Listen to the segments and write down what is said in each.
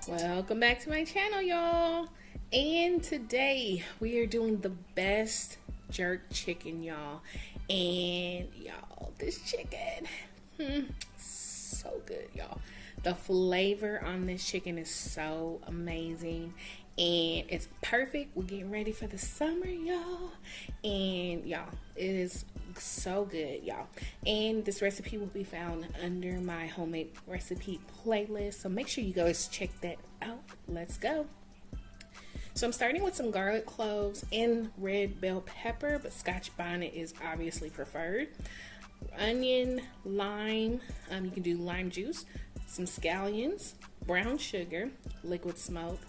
Welcome back to my channel, y'all. And today we are doing the best jerk chicken, y'all. And y'all, this chicken, so good, y'all. The flavor on this chicken is so amazing. And it's perfect. We're getting ready for the summer, y'all. And y'all, it is so good, y'all. And this recipe will be found under my homemade recipe playlist, so make sure you guys check that out. Let's go. So I'm starting with some garlic cloves and red bell pepper, but Scotch bonnet is obviously preferred. Onion, lime, you can do lime juice, some scallions, brown sugar, liquid smoke,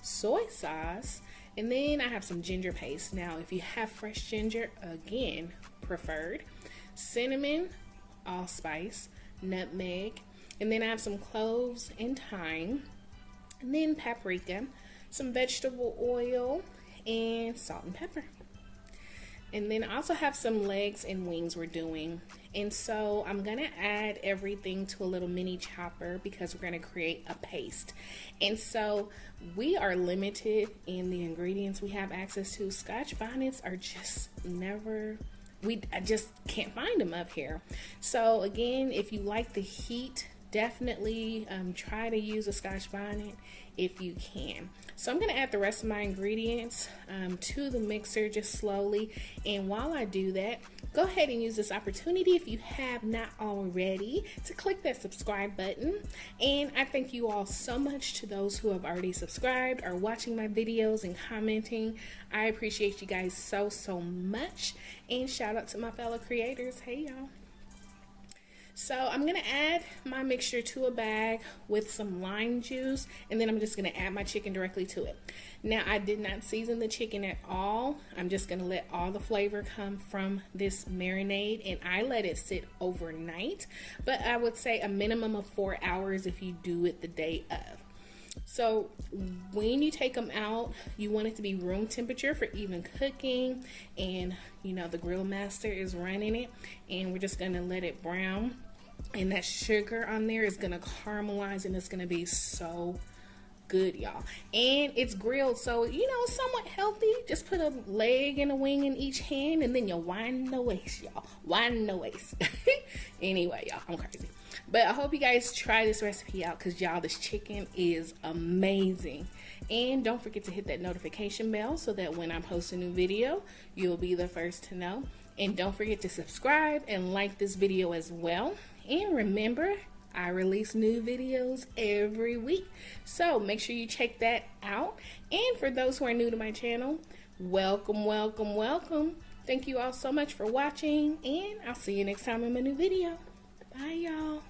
soy sauce, and then I have some ginger paste. Now if you have fresh ginger, again preferred, cinnamon, allspice, nutmeg, and then I have some cloves and thyme, and then paprika, some vegetable oil, and salt and pepper. And then I also have some legs and wings we're doing. And so I'm going to add everything to a little mini chopper because we're going to create a paste. And so we are limited in the ingredients we have access to. Scotch bonnets are just never, I just can't find them up here. So again, if you like the heat, definitely try to use a Scotch bonnet if you can. So I'm going to add the rest of my ingredients to the mixer just slowly. And while I do that, go ahead and use this opportunity, if you have not already, to click that subscribe button. And I thank you all so much to those who have already subscribed, are watching my videos and commenting. I appreciate you guys so much. And shout out to my fellow creators. Hey y'all. So I'm going to add my mixture to a bag with some lime juice, and then I'm just going to add my chicken directly to it. Now I did not season the chicken at all. I'm just going to let all the flavor come from this marinade, and I let it sit overnight, but I would say a minimum of 4 hours if you do it the day of. So when you take them out, you want it to be room temperature for even cooking, and you know the grill master is running it, and we're just going to let it brown, and that sugar on there is going to caramelize, and it's going to be so good, y'all. And it's grilled, so you know, somewhat healthy. Just put a leg and a wing in each hand, and then you wind the waist, y'all. Wind the waist. Anyway, y'all, I'm crazy. But I hope you guys try this recipe out, because y'all, this chicken is amazing. And don't forget to hit that notification bell so that when I post a new video, you'll be the first to know. And don't forget to subscribe and like this video as well. And remember, I release new videos every week, so make sure you check that out. And for those who are new to my channel, welcome. Thank you all so much for watching, and I'll see you next time in my new video. Bye, y'all.